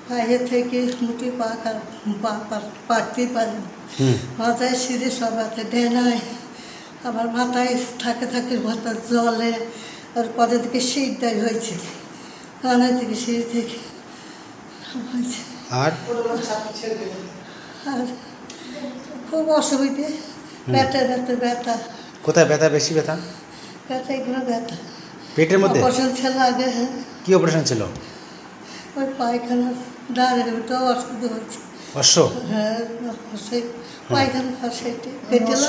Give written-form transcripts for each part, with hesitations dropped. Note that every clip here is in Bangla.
পায়ে থেকে মুঠি পারতেই পারেন, মাথায় সিঁড়ি সব হাতে ডেনায়, আমার মাথায় থাকে থাকে মাথা জলে, আর পরে থেকে শীতটাই হয়েছে, কানে থেকে সিঁড়ি থেকে হয়েছে। আর আর খুব অসুবিধে, ব্যথা ব্যথা ব্যথা। কোথায় ব্যথা, বেশি ব্যথা? ব্যথা এগুলো ব্যথা পেটের মধ্যে? অপারেশন ছিল আগে। হ্যাঁ, কি অপারেশন ছিল? ওই পায়খানা দাঁড়ের ওটাও অসুবিধা হচ্ছে। অশ্ব? হ্যাঁ, সেই পায়খানা সেইটি পেটেল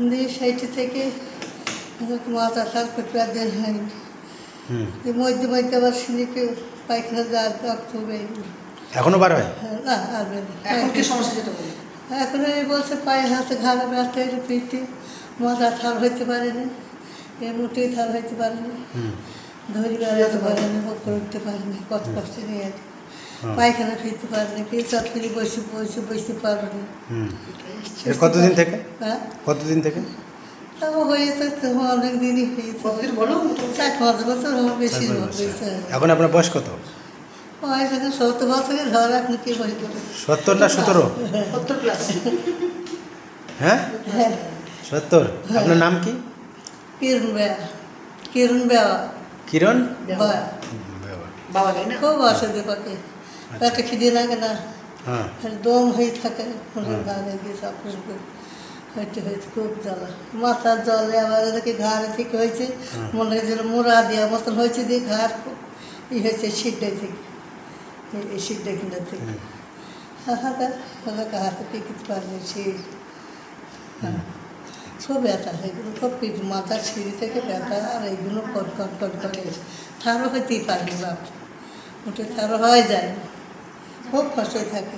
দিয়ে সেইটি থেকে মাথা ছাড় পেটে একদিন হয়নি, মধ্যে মধ্যে আবার সিঁড়িকে পায়খানা যাওয়ার রক্ত বেরিয়ে। এখনো বার হয়? হ্যাঁ, না আর বেরিয়ে। এখন কি সমস্যা যেটা বলি? এখন এই বলছে পায়ে হাতে ঘাড়ে ব্যথা, পিঠে মাথা থাল হইতে পারেনি, এর মুঠি থাল হইতে পারেনি, ধরি বেড়াতে পারেনি, উপরে উঠতে পারেনি, কত কষ্ট নিয়ে পায়খানা ফিরতে পারেনি, পেঁচাপ ফিরে বসতে পারেনি। কতদিন থেকে? হ্যাঁ, কতদিন থেকে? তাও হয়েছে তো অনেক দিনই হয়েছে, 4-5 বছর বেশি হয়েছে। এখন আপনার বয়স কত? বয়স এখন 70 বছরের ধর, আপনি কি বই করবেন? 70 না 17? 70 প্লাস। হ্যাঁ, হ্যাঁ, 70। আপনার নাম কি? কিরণ বেয়া, কিরণ বেয়া কিরণ বেয়া। বাবা তাই না? খুব অসুবিধে পাকে, পেটে খিদে লাগে না, হ্যাঁ। দম হয়ে থাকে, ঘাড়ে গিয়ে সব কিছু হইতে হয়েছে, খুব জ্বালা, মাথার জলে আবার এদিকে ঘাড়ে থেকে হয়েছে, মনে হয়েছিল মোড়া দেওয়ার মতন হয়েছে, দিয়ে ঘাড় খুব হয়েছে শীতটাই থেকে, এই শীতটা কিনা থেকে হাতে হাতে পেঁকিতে পারবে সেই। খুব ব্যথা, এগুলো খুব মাথার সিঁড়ি থেকে ব্যথা, আর এইগুলো কটকট করে থারও হইতেই পারবে বাপ, উঠে থারও হয়ে যায়, খুব কষ্ট থাকে।